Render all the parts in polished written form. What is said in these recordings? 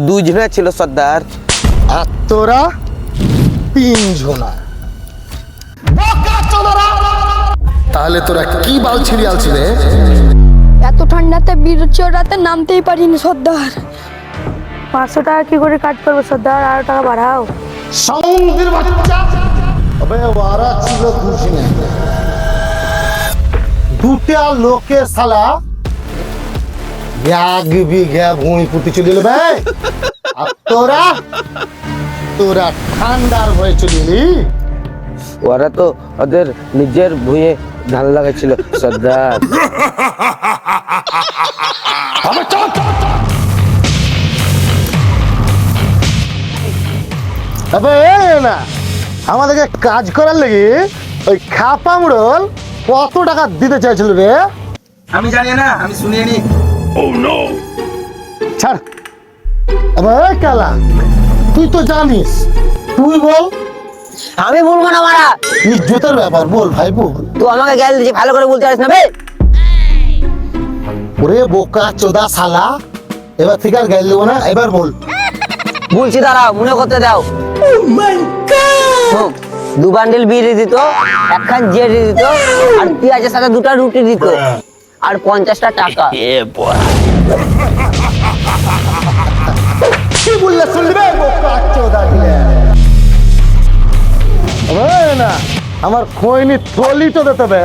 দুজনে ছিল সর্দার। আর তোরা 3 জনা। তাহলে তোরা কি বাল ছিড়িয়ালছি রে? এত ঠান্ডাতে বীর চড়াতে নামতেই পারিনি সর্দার। 500 টাকা কি করে কাট করবো সর্দার, আরো টাকা বাড়াও। সঙ্গীর বাচ্চা, আবে ওরা ছিল দুজনে। দুটা লোকে শালা 1 বিঘা ভূমি পুঁতি চলে এলো ভাই। আর তোরা ঠান্ডার ভয়ে চলে এলি। ওরা তো ওদের নিজের ভুঁয়ে ধান লাগাইছিল সর্দার। না আমাদেরকে কাজ করার লেগে ওই খাপা মুড়ল কত টাকা দিতে চাইছিল রে? আমি জানি না, আমি শুনিয়ে নি। ছাড়। আবে কালা, তুই তো জানিস, তুই বল। আমি বলবো না মারা। ইজ্জতের ব্যাপার, বল ভাই বল। তুই আমাকে গ্যাল দিছিস, ভালো করে বলতে পারিস না বে। ওরে বোকা চোদা শালা, এবার থেকে আর গাইল দেবো না, এবার বল। বলছি দাঁড়াও, মনে করতে দাও। শোন, 2 বান্ডিল বিড়ি দিত, 1 খান জেরি দিত, আর পেঁয়াজের সাথে 2টা রুটি দিত, আর 50টা টাকা। কি বললে শুনবে বোকা চোদা দিলে? না আমার খৈনি থলি তো দিতে হবে।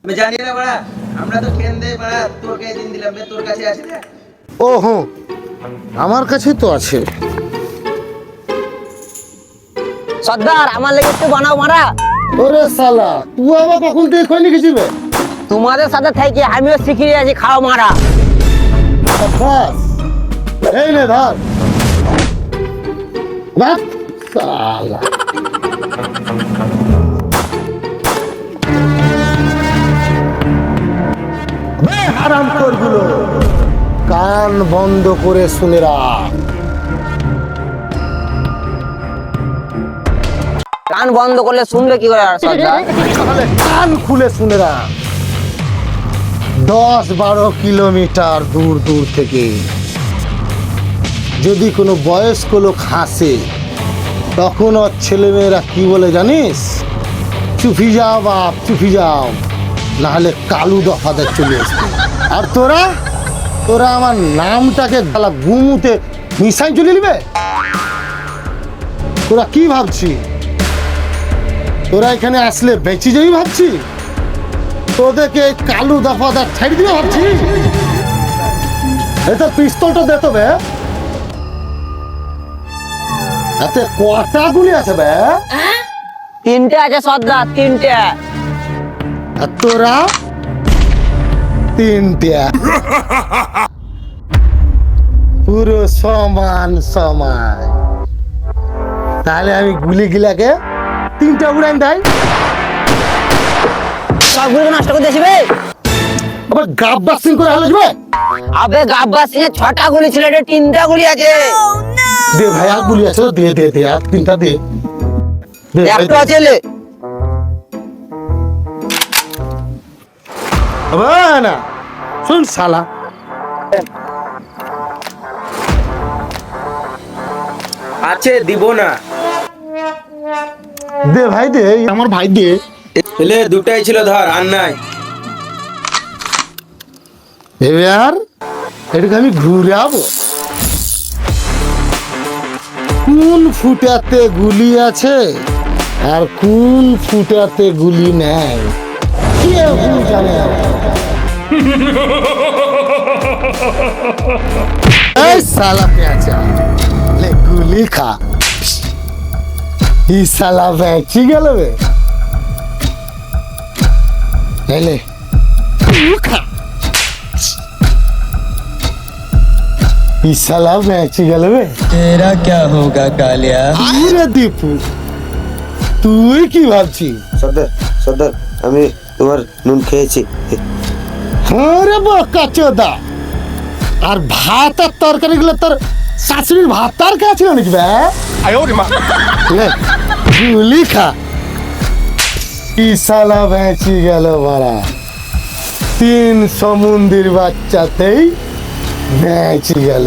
আমি জানি না বড়া, আমরা তো খেন দেই বড়া, তোর কাছে দিন দিলাম, তোর কাছে আছে না? ও হ্যাঁ, আমার কাছে তো আছে। সর্দার আমার লেগে একটু বানাও মারা। ওরে শালা, তুই আবার কখন থেকে খৈনি গেছিবে? তোমাদের সাথে থেকে আমিও শিখে আছি খাও মারা। বাস, এই নে ধর। বাপ শালা, হারাম করগুলো কান বন্ধ করে শুনে রাখ। কান বন্ধ করলে শুনবে কি করে সর্দার? তাহলে কান খুলে শুনে রাখ। 10-12 কিলোমিটার দূর দূর থেকে যদি কোনো বয়স্ক লোক হাসে, তখন ওর ছেলেমেয়েরা কি বলে জানিস? চুপি যাও বাপ, চুপি যাও, নাহলে কালু দফাদার চলে আসবে। আর তোরা আমার নামটাকে গালা গুমুতে মিশাই চলে নিবে? তোরা কি ভাবছি? তোরা এখানে আসলে বেঁচে যাবি ভাবছি? তোদেরকে কালু দফাদার ছেড়ে দিবে ভাবছি? এই তো পিস্তলটা দে তো বে। এতে কটা গুলি আছে বে? 3টে আছে সর্দার, 3টে। আর তোরা 3টে। পুরো সমান সমান। তাহলে আমি গুলি গিলাকে 3টা উড়ান দেয়। সবগুলো নষ্ট করে দিয়েছি বে। আবার গাব্বা সিং করে হাসবে? আবে গাব্বা সিং এর 6টা গুলি ছিল, এটা 3টা গুলি আছে। দে ভাই, আর গুলি আছে তো, দে আর 3টা দে। একটা আছে লে। না শুন শালা, আছে, দিব না। দে ভাই দে, আমার ভাই দে। এলে 2টাই ছিল, ধর, আর নাই। এবার এটাকে আমি ঘুরাবো। কোন ফুটাতে গুলি আছে আর কোন ফুটাতে গুলি নেই কেউ জানে না। এই শালা পেঁচা, লে গুলি খা। এই শালা বেঁচে গেল বে। এলে খা। এই শালা বেঁচে গেল বে। तेरा क्या होगा कालिया? আরে দীপু, তুই কি ভাবছিস? সর্দার আমি তোমার নুন খেয়েছি। আরে বোকা চোদা, আর ভাত আর তরকারি গুলো তোর শাশুড়ির ভাত আর কাছে নাকি বে? গুলি খা। কি শালা বেঁচে গেল মারা। 3 সমুন্দির বাচ্চাতেই বেঁচে গেল।